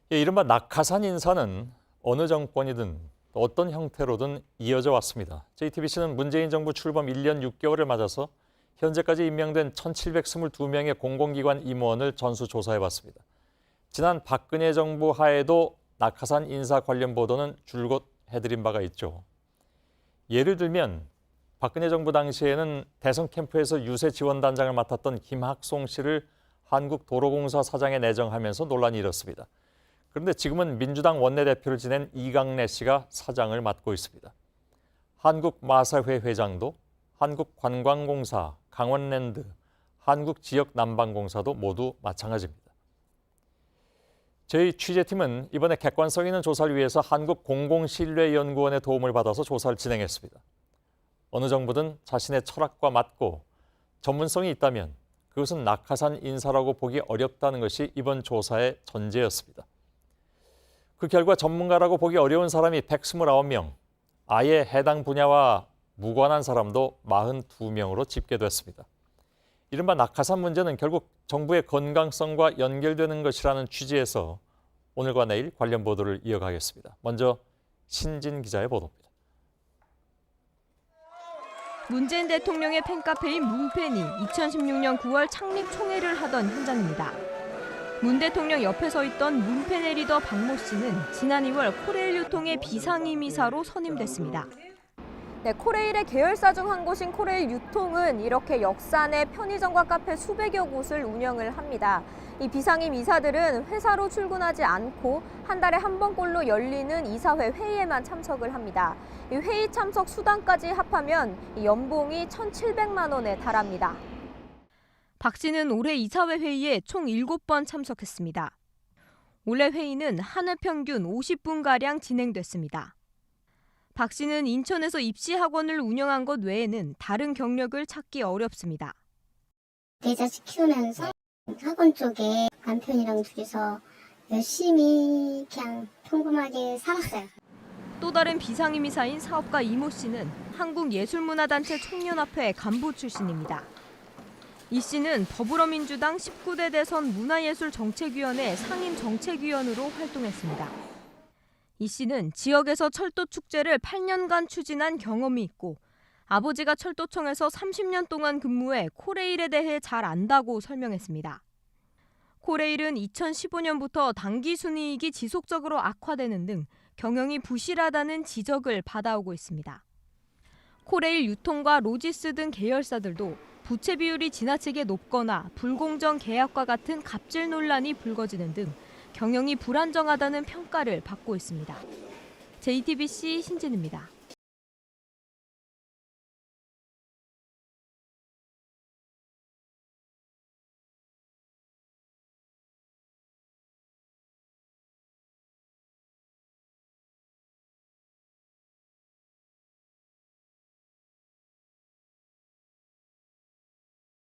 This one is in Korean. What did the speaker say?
이른바 낙하산 인사는 어느 정권이든 어떤 형태로든 이어져 왔습니다. JTBC는 문재인 정부 출범 1년 6개월을 맞아서 현재까지 임명된 1,722명의 공공기관 임원을 전수조사해봤습니다. 지난 박근혜 정부 하에도 낙하산 인사 관련 보도는 줄곧 해드린 바가 있죠. 예를 들면 박근혜 정부 당시에는 대선 캠프에서 유세 지원단장을 맡았던 김학송 씨를 한국도로공사 사장에 내정하면서 논란이 일었습니다. 그런데 지금은 민주당 원내대표를 지낸 이강래 씨가 사장을 맡고 있습니다. 한국마사회 회장도 한국관광공사, 강원랜드, 한국지역난방공사도 모두 마찬가지입니다. 저희 취재팀은 이번에 객관성 있는 조사를 위해서 한국공공신뢰연구원의 도움을 받아서 조사를 진행했습니다. 어느 정부든 자신의 철학과 맞고 전문성이 있다면 그것은 낙하산 인사라고 보기 어렵다는 것이 이번 조사의 전제였습니다. 그 결과 전문가라고 보기 어려운 사람이 129명, 아예 해당 분야와 무관한 사람도 42명으로 집계됐습니다. 이른바 낙하산 문제는 결국 정부의 건강성과 연결되는 것이라는 취지에서 오늘과 내일 관련 보도를 이어가겠습니다. 먼저 신진 기자의 보도입니다. 문재인 대통령의 팬카페인 문팬이 2016년 9월 창립 총회를 하던 현장입니다. 문 대통령 옆에 서 있던 문팬의 리더 박모 씨는 지난 2월 코레일 유통의 비상임이사로 선임됐습니다. 네, 코레일의 계열사 중 한 곳인 코레일 유통은 이렇게 역사 내 편의점과 카페 수백여 곳을 운영을 합니다. 이 비상임 이사들은 회사로 출근하지 않고 한 달에 한 번꼴로 열리는 이사회 회의에만 참석을 합니다. 이 회의 참석 수당까지 합하면 연봉이 1,700만 원에 달합니다. 박 씨는 올해 이사회 회의에 총 7번 참석했습니다. 올해 회의는 한 회 평균 50분가량 진행됐습니다. 박 씨는 인천에서 입시학원을 운영한 것 외에는 다른 경력을 찾기 어렵습니다. 내 자식 키우면서 학원 쪽에 남편이랑 둘이서 열심히 그냥 평범하게 살았어요. 또 다른 비상임이사인 사업가 이모 씨는 한국예술문화단체 총연합회 간부 출신입니다. 이 씨는 더불어민주당 19대 대선 문화예술정책위원회 상임정책위원으로 활동했습니다. 이 씨는 지역에서 철도 축제를 8년간 추진한 경험이 있고 아버지가 철도청에서 30년 동안 근무해 코레일에 대해 잘 안다고 설명했습니다. 코레일은 2015년부터 당기 순이익이 지속적으로 악화되는 등 경영이 부실하다는 지적을 받아오고 있습니다. 코레일 유통과 로지스 등 계열사들도 부채 비율이 지나치게 높거나 불공정 계약과 같은 갑질 논란이 불거지는 등 경영이 불안정하다는 평가를 받고 있습니다. JTBC 신진입니다.